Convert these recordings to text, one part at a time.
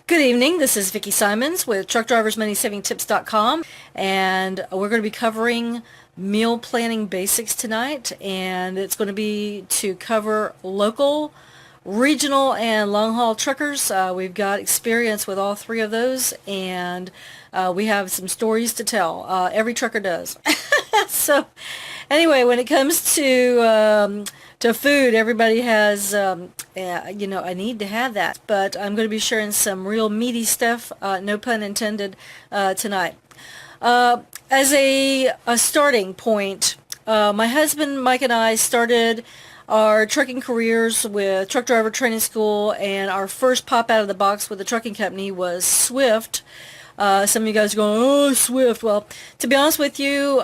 Good evening. This is Vicki Simons with TruckDriversMoneySavingTips.com, and we're going to be covering meal planning basics tonight, and it's going to be to cover local, regional, and long-haul truckers. We've got experience with all three of those, and we have some stories to tell. Every trucker does. So anyway, when it comes to food, everybody has a need to have that. But I'm going to be sharing some real meaty stuff, no pun intended, tonight. As a starting point, my husband Mike and I started our trucking careers with Truck Driver Training School, and our first pop out of the box with the trucking company was Swift. Some of you guys are going, oh, Swift. Well, to be honest with you,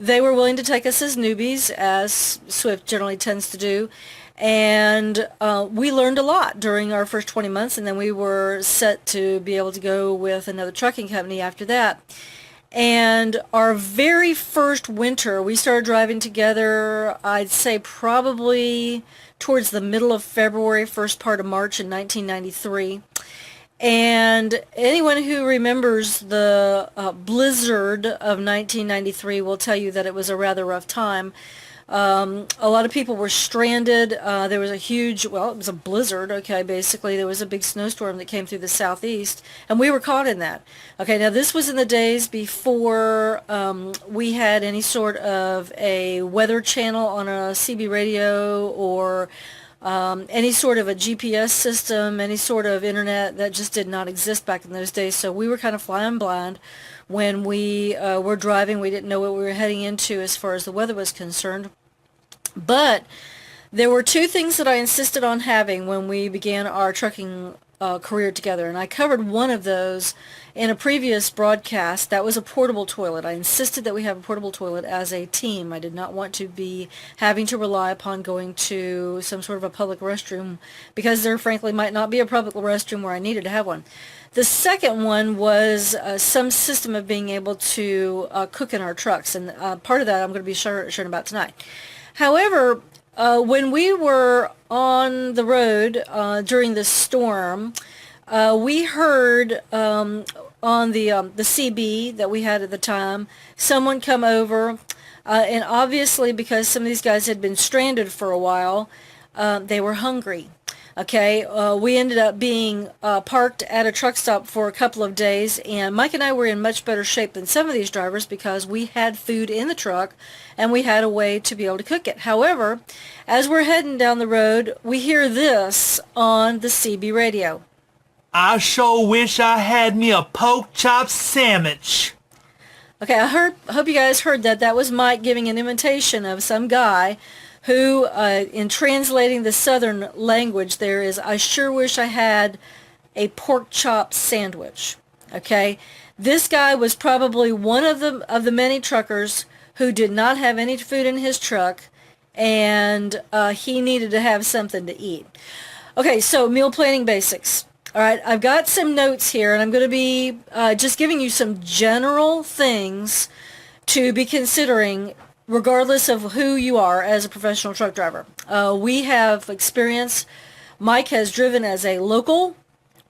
they were willing to take us as newbies, as Swift generally tends to do, and we learned a lot during our first 20 months, and then we were set to be able to go with another trucking company after that. And our very first winter, we started driving together, I'd say probably towards the middle of February, first part of March in 1993. And anyone who remembers the blizzard of 1993 will tell you that it was a rather rough time. A lot of people were stranded. There was a huge, well, it was a blizzard, okay, basically. There was a big snowstorm that came through the southeast, and we were caught in that. Okay, now this was in the days before we had any sort of a weather channel on a CB radio or any sort of a GPS system, any sort of internet. That just did not exist back in those days. So we were kind of flying blind when we were driving. We didn't know what we were heading into as far as the weather was concerned. But there were two things that I insisted on having when we began our trucking career together, and I covered one of those in a previous broadcast. That was a portable toilet. I insisted that we have a portable toilet as a team. I did not want to be having to rely upon going to some sort of a public restroom, because there frankly might not be a public restroom where I needed to have one. The second one was some system of being able to cook in our trucks, and part of that I'm going to be sharing about tonight. However, when we were on the road during the storm, we heard on the CB that we had at the time, someone come over, and obviously because some of these guys had been stranded for a while, they were hungry. Okay, we ended up being parked at a truck stop for a couple of days, and Mike and I were in much better shape than some of these drivers because we had food in the truck and we had a way to be able to cook it. However, as we're heading down the road, we hear this on the CB radio. I sure wish I had me a pork chop sandwich. Okay, I hope you guys heard that. That was Mike giving an imitation of some guy who, in translating the southern language, there is, I sure wish I had a pork chop sandwich. Okay, this guy was probably one of the many truckers who did not have any food in his truck, and he needed to have something to eat. Okay, so meal planning basics. All right, I've got some notes here, and I'm going to be just giving you some general things to be considering regardless of who you are as a professional truck driver. We have experience. Mike has driven as a local,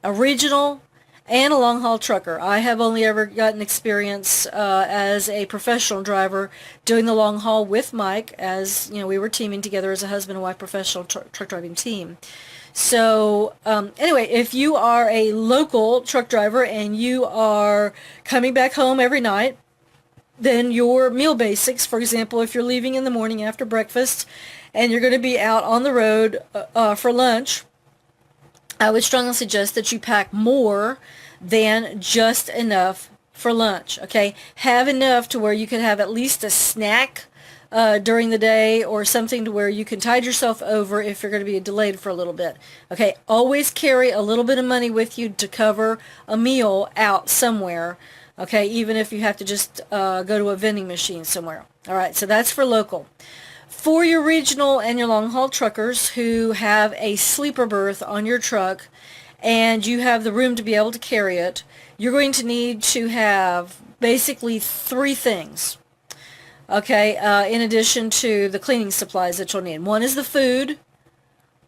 a regional, and a long-haul trucker. I have only ever gotten experience as a professional driver doing the long haul with Mike, as you know, we were teaming together as a husband and wife professional truck driving team. So anyway, if you are a local truck driver and you are coming back home every night, then your meal basics, for example, if you're leaving in the morning after breakfast and you're going to be out on the road for lunch, I would strongly suggest that you pack more than just enough for lunch, okay? Have enough to where you can have at least a snack during the day, or something to where you can tide yourself over if you're going to be delayed for a little bit. Okay, always carry a little bit of money with you to cover a meal out somewhere. Okay, even if you have to just go to a vending machine somewhere. All right, so that's for local. For your regional and your long-haul truckers who have a sleeper berth on your truck and you have the room to be able to carry it, you're going to need to have basically three things. Okay, in addition to the cleaning supplies that you'll need. One is the food,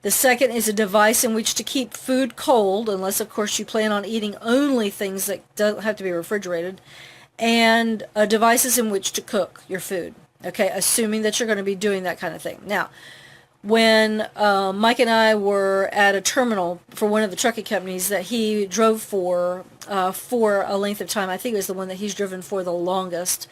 The second is a device in which to keep food cold, unless of course you plan on eating only things that don't have to be refrigerated, and devices in which to cook your food. Okay, assuming that you're going to be doing that kind of thing. Now, when Mike and I were at a terminal for one of the trucking companies that he drove for a length of time, I think it was the one that he's driven for the longest.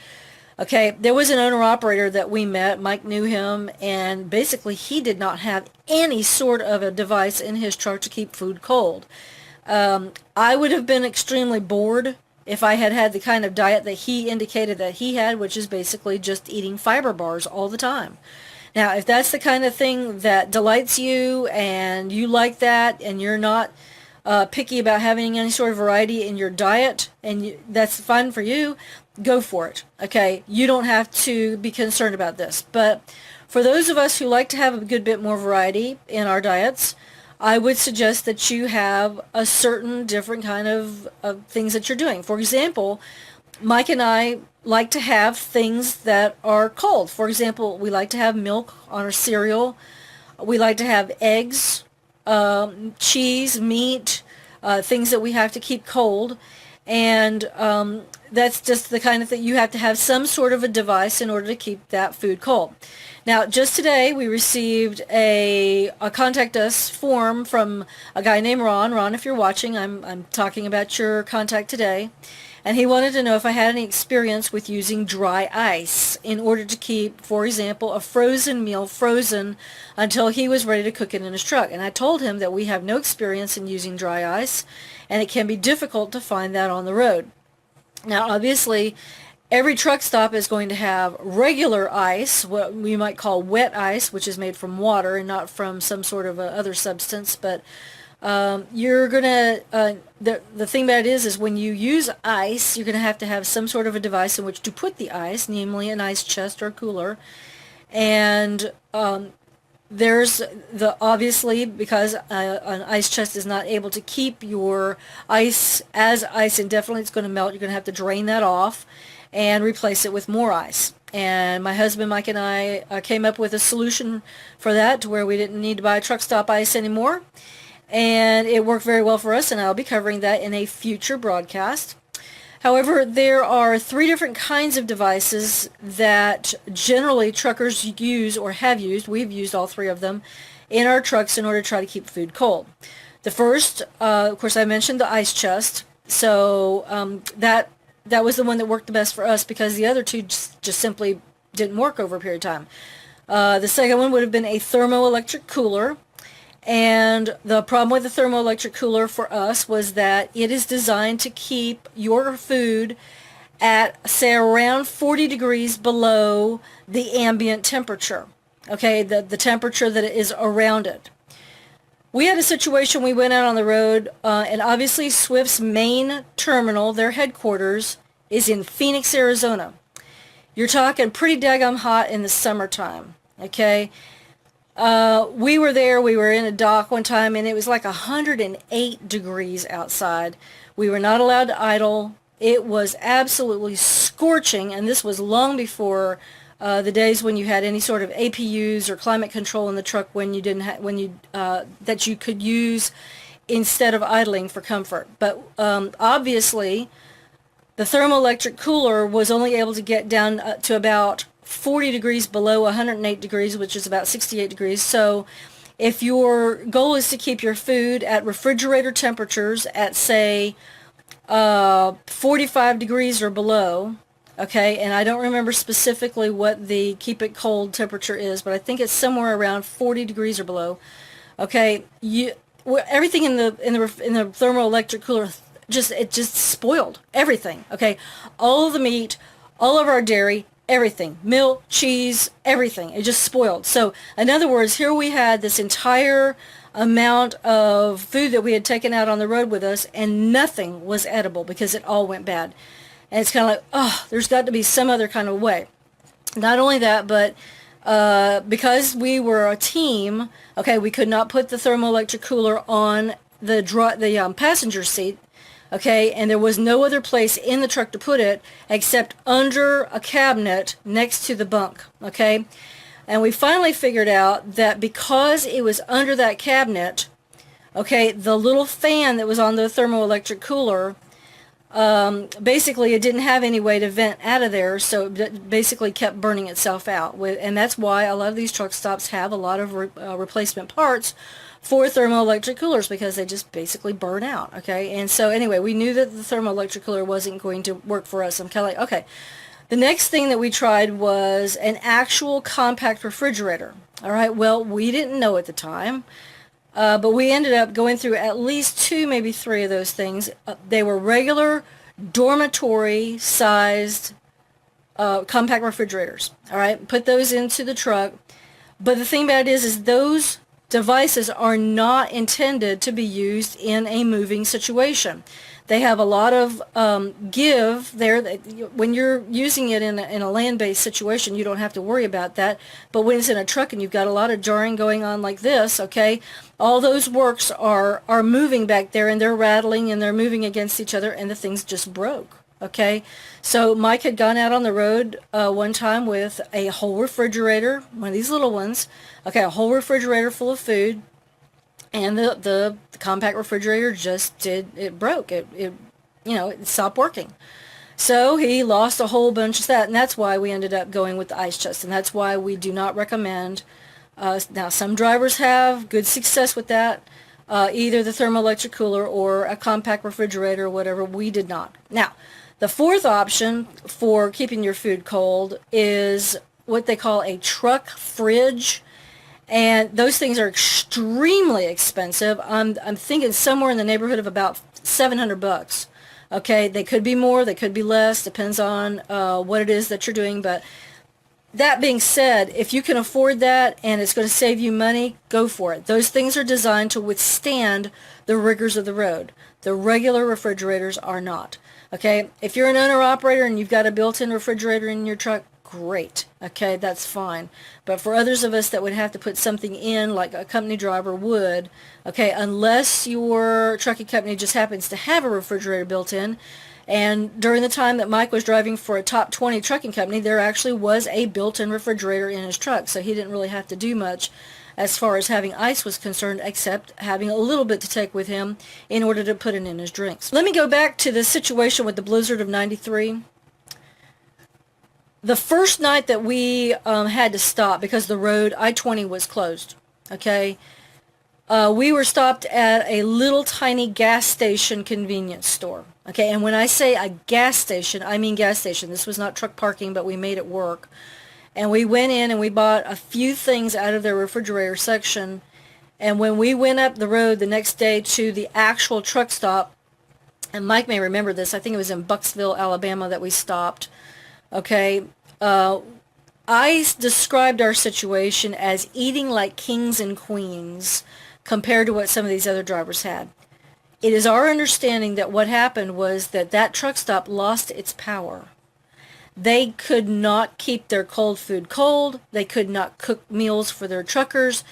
Okay, there was an owner-operator that we met. Mike knew him, and basically he did not have any sort of a device in his truck to keep food cold. I would have been extremely bored if I had had the kind of diet that he indicated that he had, which is basically just eating fiber bars all the time. Now, if that's the kind of thing that delights you and you like that and you're not picky about having any sort of variety in your diet and that's fine for you, go for it. Okay, you don't have to be concerned about this. But for those of us who like to have a good bit more variety in our diets, I would suggest that you have a certain different kind of things that you're doing. For example, Mike and I like to have things that are cold. For example, we like to have milk on our cereal. We like to have eggs, cheese, meat, things that we have to keep cold. And that's just the kind of thing. You have to have some sort of a device in order to keep that food cold. Now, just today we received a contact us form from a guy named Ron. Ron, if you're watching, I'm talking about your contact today. And he wanted to know if I had any experience with using dry ice in order to keep, for example, a frozen meal frozen until he was ready to cook it in his truck. And I told him that we have no experience in using dry ice, and it can be difficult to find that on the road. Now, obviously, every truck stop is going to have regular ice, what we might call wet ice, which is made from water and not from some sort of other substance. But you're going to, the thing about it is when you use ice, you're going to have some sort of a device in which to put the ice, namely an ice chest or cooler. And there's obviously, because an ice chest is not able to keep your ice as ice indefinitely, it's going to melt. You're going to have to drain that off and replace it with more ice. And my husband Mike and I came up with a solution for that to where we didn't need to buy truck stop ice anymore. And it worked very well for us, and I'll be covering that in a future broadcast. However, there are 3 different kinds of devices that generally truckers use or have used. We've used all 3 of them in our trucks in order to try to keep food cold. The first, of course, I mentioned the ice chest. So that was the one that worked the best for us because the other 2 just simply didn't work over a period of time. The second one would have been a thermoelectric cooler. And the problem with the thermoelectric cooler for us was that it is designed to keep your food at, say, around 40 degrees below the ambient temperature, okay, the temperature that is around it. We had a situation, we went out on the road, and obviously Swift's main terminal, their headquarters, is in Phoenix, Arizona. You're talking pretty daggum hot in the summertime, okay? We were there, we were in a dock one time, and it was like 108 degrees outside. We were not allowed to idle. It was absolutely scorching, and this was long before the days when you had any sort of APUs or climate control in the truck when you didn't that you could use instead of idling for comfort. But obviously, the thermoelectric cooler was only able to get down to about 40 degrees below 108 degrees, which is about 68 degrees. So if your goal is to keep your food at refrigerator temperatures at, say, 45 degrees or below, okay, and I don't remember specifically what the keep it cold temperature is, but I think it's somewhere around 40 degrees or below, okay, everything in the thermoelectric cooler just spoiled everything, okay, all of the meat, all of our dairy, everything, milk, cheese, everything. It just spoiled. So, in other words, here we had this entire amount of food that we had taken out on the road with us, and nothing was edible because it all went bad. And it's kind of like, oh, there's got to be some other kind of way. Not only that, but because we were a team, okay, we could not put the thermoelectric cooler on the passenger seat. Okay, and there was no other place in the truck to put it except under a cabinet next to the bunk, okay? And we finally figured out that because it was under that cabinet, okay, the little fan that was on the thermoelectric cooler, basically it didn't have any way to vent out of there, so it basically kept burning itself out. And that's why a lot of these truck stops have a lot of replacement parts for thermoelectric coolers, because they just basically burn out, okay? And so anyway, we knew that the thermoelectric cooler wasn't going to work for us. I'm kind of like, okay. The next thing that we tried was an actual compact refrigerator. All right, well, we didn't know at the time, but we ended up going through at least 2, maybe 3 of those things. They were regular dormitory-sized compact refrigerators. All right, put those into the truck. But the thing about it is those devices are not intended to be used in a moving situation. They have a lot of give there. When you're using it in a land-based situation, you don't have to worry about that. But when it's in a truck and you've got a lot of jarring going on like this, okay, all those works are moving back there, and they're rattling and they're moving against each other, and the things just broke. Okay, so Mike had gone out on the road one time with a whole refrigerator, one of these little ones. Okay, a whole refrigerator full of food. And the compact refrigerator it broke. It stopped working. So he lost a whole bunch of that, and that's why we ended up going with the ice chest, and that's why we do not recommend. Now, some drivers have good success with that, either the thermoelectric cooler or a compact refrigerator or whatever. We did not. Now, the fourth option for keeping your food cold is what they call a truck fridge. And those things are extremely expensive. I'm thinking somewhere in the neighborhood of about $700. Okay, they could be more, they could be less, depends on what it is that you're doing. But that being said, if you can afford that and it's going to save you money, go for it. Those things are designed to withstand the rigors of the road. The regular refrigerators are not. Okay, if you're an owner-operator and you've got a built-in refrigerator in your truck, great. Okay, that's fine. But for others of us that would have to put something in, like a company driver would, okay, unless your trucking company just happens to have a refrigerator built in, and during the time that Mike was driving for a top 20 trucking company, there actually was a built-in refrigerator in his truck, so he didn't really have to do much as far as having ice was concerned, except having a little bit to take with him in order to put it in his drinks. Let me go back to the situation with the blizzard of 93. The first night that we had to stop because the road, I-20, was closed, okay, we were stopped at a little tiny gas station convenience store, okay, and when I say a gas station, I mean gas station. This was not truck parking, but we made it work, and we went in and we bought a few things out of their refrigerator section, and when we went up the road the next day to the actual truck stop, and Mike may remember this, I think it was in Bucksville, Alabama that we stopped. Okay, I described our situation as eating like kings and queens compared to what some of these other drivers had. It is our understanding that what happened was that truck stop lost its power. They could not keep their cold food cold. They could not cook meals for their truckers.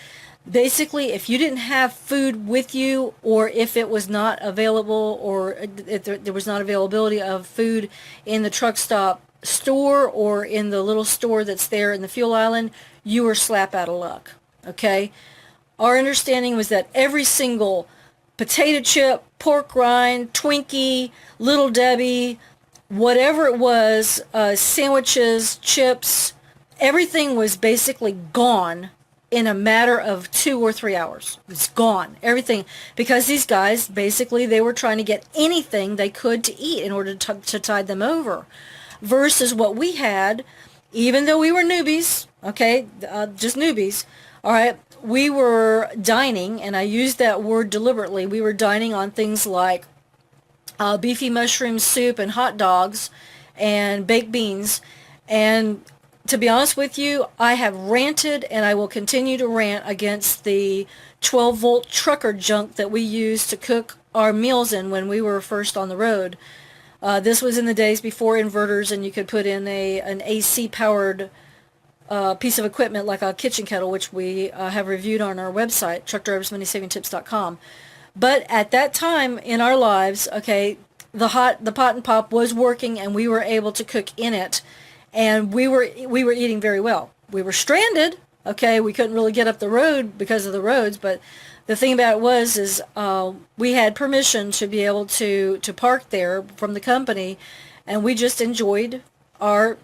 Basically, if you didn't have food with you, or if it was not available, or if there was not availability of food in the truck stop store or in the little store that's there in the fuel island, you were slap out of luck. Okay, our understanding was that every single potato chip, pork rind, Twinkie, Little Debbie, whatever it was, sandwiches, chips, everything was basically gone in a matter of 2 or 3 hours. It's gone, everything, because these guys basically, they were trying to get anything they could to eat in order to tide them over. Versus what we had, even though we were newbies, okay, just newbies, all right, we were dining, and I use that word deliberately, we were dining on things like beefy mushroom soup and hot dogs and baked beans. And to be honest with you, I have ranted, and I will continue to rant against the 12-volt trucker junk that we used to cook our meals in when we were first on the road. This was in the days before inverters, and you could put in an AC-powered piece of equipment like a kitchen kettle, which we have reviewed on our website, TruckDriversMoneySavingTips.com. But at that time in our lives, okay, the pot and pop was working, and we were able to cook in it, and we were eating very well. We were stranded, Okay, we couldn't really get up the road because of the roads, but the thing about it is we had permission to be able to park there from the company, and we just enjoyed our,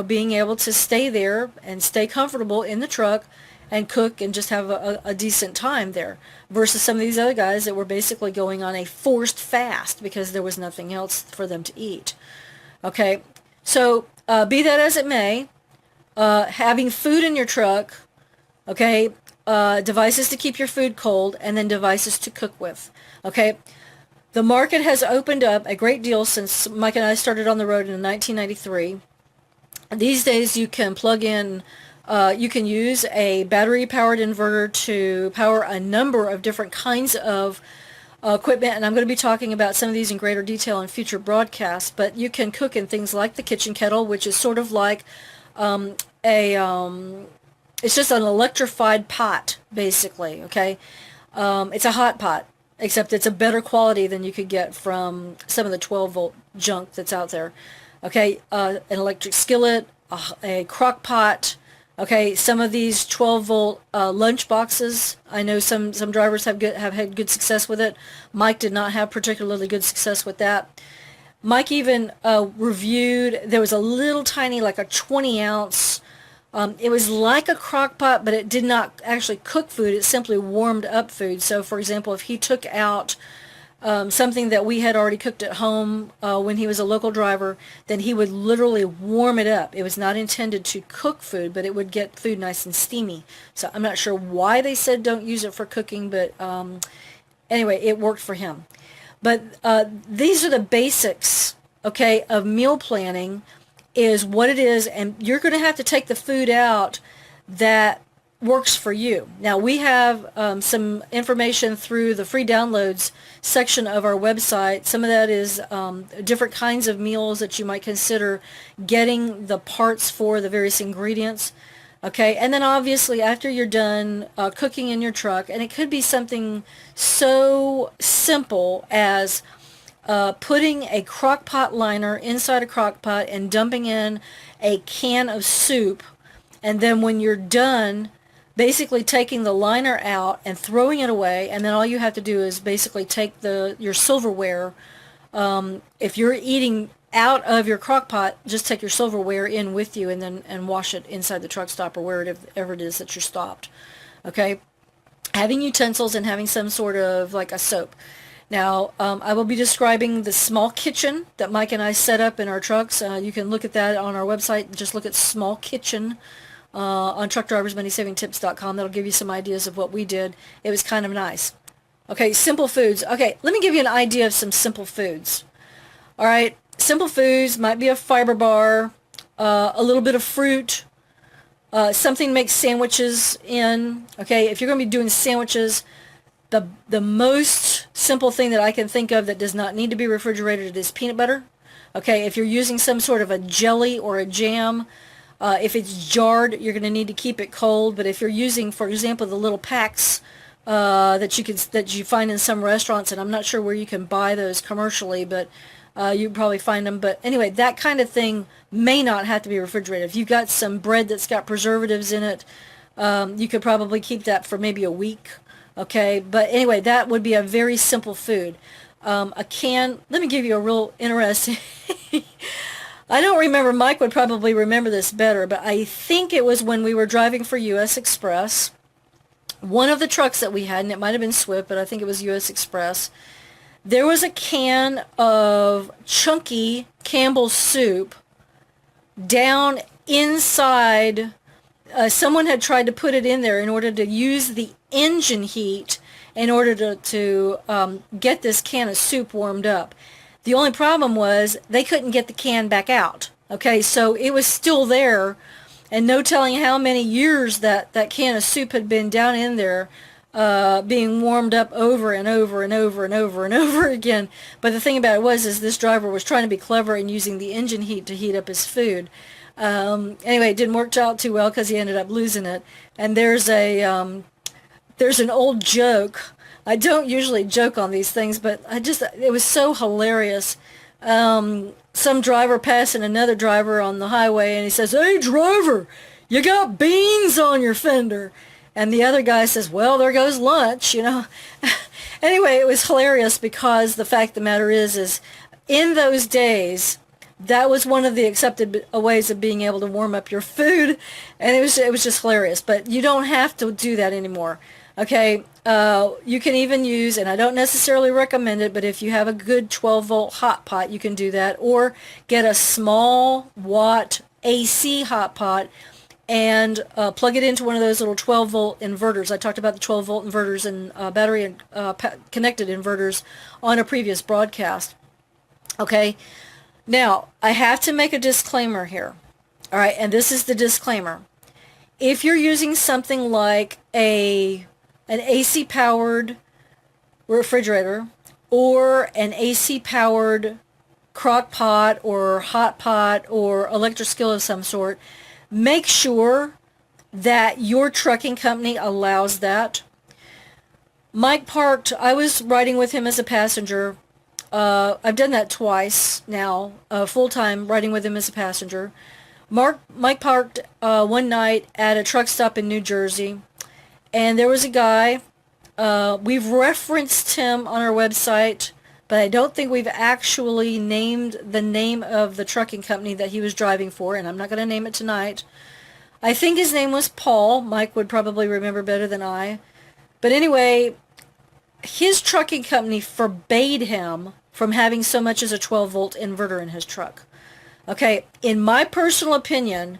being able to stay there and stay comfortable in the truck and cook and just have a decent time there, versus some of these other guys that were basically going on a forced fast because there was nothing else for them to eat. Okay, so be that as it may, having food in your truck, okay, devices to keep your food cold, and then devices to cook with. Okay, the market has opened up a great deal since Mike and I started on the road in 1993. These days you can plug in, you can use a battery-powered inverter to power a number of different kinds of equipment, and I'm going to be talking about some of these in greater detail in future broadcasts, but you can cook in things like the kitchen kettle, which is sort of like it's just an electrified pot, basically, okay? It's a hot pot, except it's a better quality than you could get from some of the 12-volt junk that's out there. Okay, an electric skillet, a crock pot, okay, some of these 12-volt lunch boxes. I know some drivers have had good success with it. Mike did not have particularly good success with that. Mike even reviewed, there was a little tiny, like a 20-ounce, it was like a crock pot, but it did not actually cook food. It simply warmed up food. So, for example, if he took out something that we had already cooked at home when he was a local driver, then he would literally warm it up. It was not intended to cook food, but it would get food nice and steamy. So I'm not sure why they said don't use it for cooking, but anyway, it worked for him. But these are the basics, okay, of meal planning, is what it is, and you're going to have to take the food out that works for you. Now, we have some information through the free downloads section of our website. Some of that is different kinds of meals that you might consider getting the parts for, the various ingredients. Okay, and then obviously after you're done cooking in your truck, and it could be something so simple as putting a crock pot liner inside a crock pot and dumping in a can of soup, and then when you're done, basically taking the liner out and throwing it away, and then all you have to do is basically take your silverware. If you're eating out of your crock pot, just take your silverware in with you and wash it inside the truck stop or wherever it is that you're stopped. Okay? Having utensils and having some sort of like a soap. Now, I will be describing the small kitchen that Mike and I set up in our trucks. You can look at that on our website. Just look at small kitchen on TruckDriversMoneySavingTips.com. That'll give you some ideas of what we did. It was kind of nice. Okay, simple foods. Okay, let me give you an idea of some simple foods. All right, simple foods might be a fiber bar, a little bit of fruit, something to make sandwiches in. Okay, if you're going to be doing sandwiches, the most simple thing that I can think of that does not need to be refrigerated is peanut butter. Okay, if you're using some sort of a jelly or a jam, if it's jarred, you're going to need to keep it cold. But if you're using, for example, the little packs that you find in some restaurants, and I'm not sure where you can buy those commercially, but you probably find them. But anyway, that kind of thing may not have to be refrigerated. If you've got some bread that's got preservatives in it, you could probably keep that for maybe a week. Okay, but anyway, that would be a very simple food. A can, let me give you a real interesting, I don't remember, Mike would probably remember this better, but I think it was when we were driving for U.S. Express. One of the trucks that we had, and it might have been Swift, but I think it was U.S. Express, there was a can of chunky Campbell's soup down inside. Someone had tried to put it in there in order to use the engine heat in order to get this can of soup warmed up. The only problem was they couldn't get the can back out. Okay, so it was still there, and no telling how many years that can of soup had been down in there being warmed up over and over and over and over and over again. But the thing about it is this driver was trying to be clever and using the engine heat to heat up his food. Anyway, it didn't work out too well because he ended up losing it. And there's an old joke. I don't usually joke on these things, but it was so hilarious. Some driver passing another driver on the highway, and he says, "Hey, driver, you got beans on your fender. And the other guy says, well, there goes lunch, Anyway, it was hilarious because the fact of the matter is in those days, that was one of the accepted ways of being able to warm up your food, and it was just hilarious. But you don't have to do that anymore. Okay, you can even use, and I don't necessarily recommend it, but if you have a good 12-volt hot pot, you can do that, or get a small watt AC hot pot and plug it into one of those little 12-volt inverters. I talked about the 12-volt inverters and battery and connected inverters on a previous broadcast. Okay, now I have to make a disclaimer here. All right, and this is the disclaimer. If you're using something like an AC powered refrigerator or an AC powered crock pot or hot pot or electric skillet of some sort, make sure that your trucking company allows that. Mike parked, I was riding with him as a passenger. I've done that twice now, full-time riding with him as a passenger. Mike parked one night at a truck stop in New Jersey, and there was a guy. We've referenced him on our website, but I don't think we've actually named the name of the trucking company that he was driving for, and I'm not going to name it tonight. I think his name was Paul. Mike would probably remember better than I. But anyway, his trucking company forbade him from having so much as a 12-volt inverter in his truck. Okay, in my personal opinion,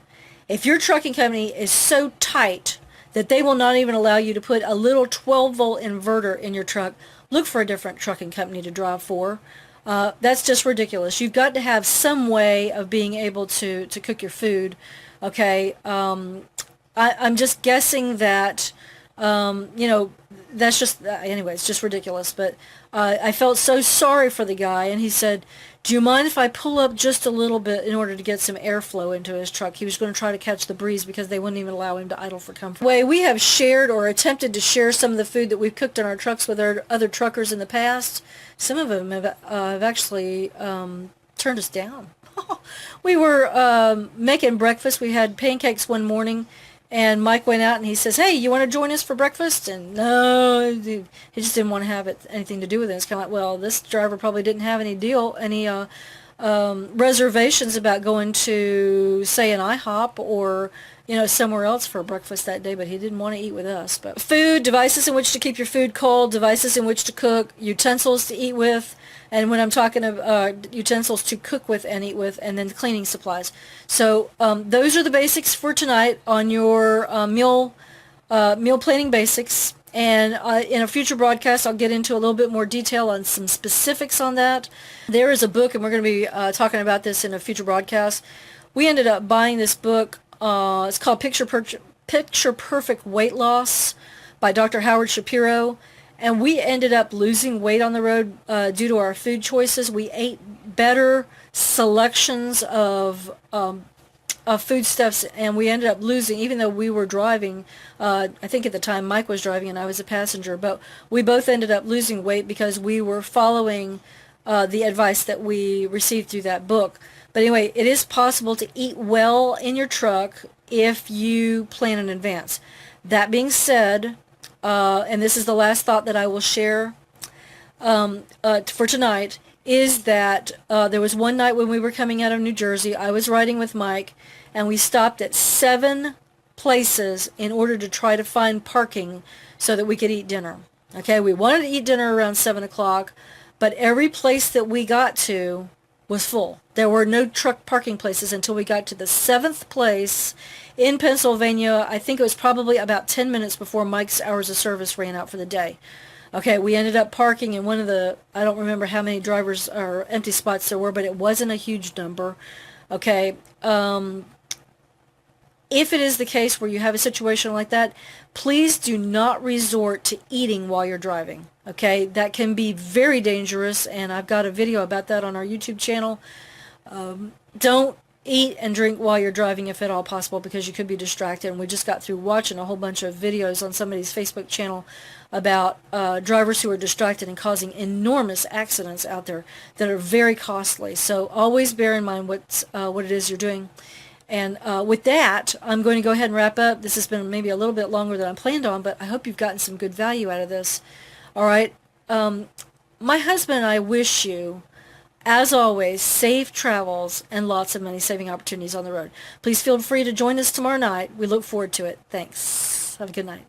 if your trucking company is so tight that they will not even allow you to put a little 12-volt inverter in your truck, look for a different trucking company to drive for. That's just ridiculous. You've got to have some way of being able to cook your food. Okay, I'm just guessing that, that's just, anyway, it's just ridiculous. But I felt so sorry for the guy, and he said, do you mind if I pull up just a little bit in order to get some airflow into his truck? He was going to try to catch the breeze because they wouldn't even allow him to idle for comfort. We have shared or attempted to share some of the food that we've cooked in our trucks with our other truckers in the past. Some of them have actually turned us down. We were making breakfast. We had pancakes one morning, and Mike went out and he says, hey, you want to join us for breakfast? And no, he just didn't want to have anything to do with it. It's kind of like, well, this driver probably didn't have any reservations about going to, say, an IHOP or, somewhere else for breakfast that day, but he didn't want to eat with us. But food, devices in which to keep your food cold, devices in which to cook, utensils to eat with, and when I'm talking of utensils to cook with and eat with, and then cleaning supplies. So those are the basics for tonight on your meal planning basics. And in a future broadcast, I'll get into a little bit more detail on some specifics on that. There is a book, and we're going to be talking about this in a future broadcast. We ended up buying this book. It's called Picture Perfect Weight Loss by Dr. Howard Shapiro. And we ended up losing weight on the road due to our food choices. We ate better selections of foodstuffs, and we ended up losing, even though we were driving. I think at the time Mike was driving and I was a passenger, but we both ended up losing weight because we were following the advice that we received through that book. But anyway, it is possible to eat well in your truck if you plan in advance. That being said, and this is the last thought that I will share for tonight, is that there was one night when we were coming out of New Jersey. I was riding with Mike, and we stopped at 7 places in order to try to find parking so that we could eat dinner. Okay, we wanted to eat dinner around 7 o'clock, but every place that we got to was full. There were no truck parking places until we got to the 7th place in Pennsylvania. I think it was probably about 10 minutes before Mike's hours of service ran out for the day. Okay, we ended up parking in one of the, I don't remember how many drivers or empty spots there were, but it wasn't a huge number. Okay, if it is the case where you have a situation like that, please do not resort to eating while you're driving. Okay, that can be very dangerous, and I've got a video about that on our YouTube channel. Don't eat and drink while you're driving if at all possible, because you could be distracted. And we just got through watching a whole bunch of videos on somebody's Facebook channel about drivers who are distracted and causing enormous accidents out there that are very costly. So always bear in mind what it is you're doing. And with that, I'm going to go ahead and wrap up. This has been maybe a little bit longer than I planned on, but I hope you've gotten some good value out of this. All right. My husband and I wish you, as always, safe travels and lots of money-saving opportunities on the road. Please feel free to join us tomorrow night. We look forward to it. Thanks. Have a good night.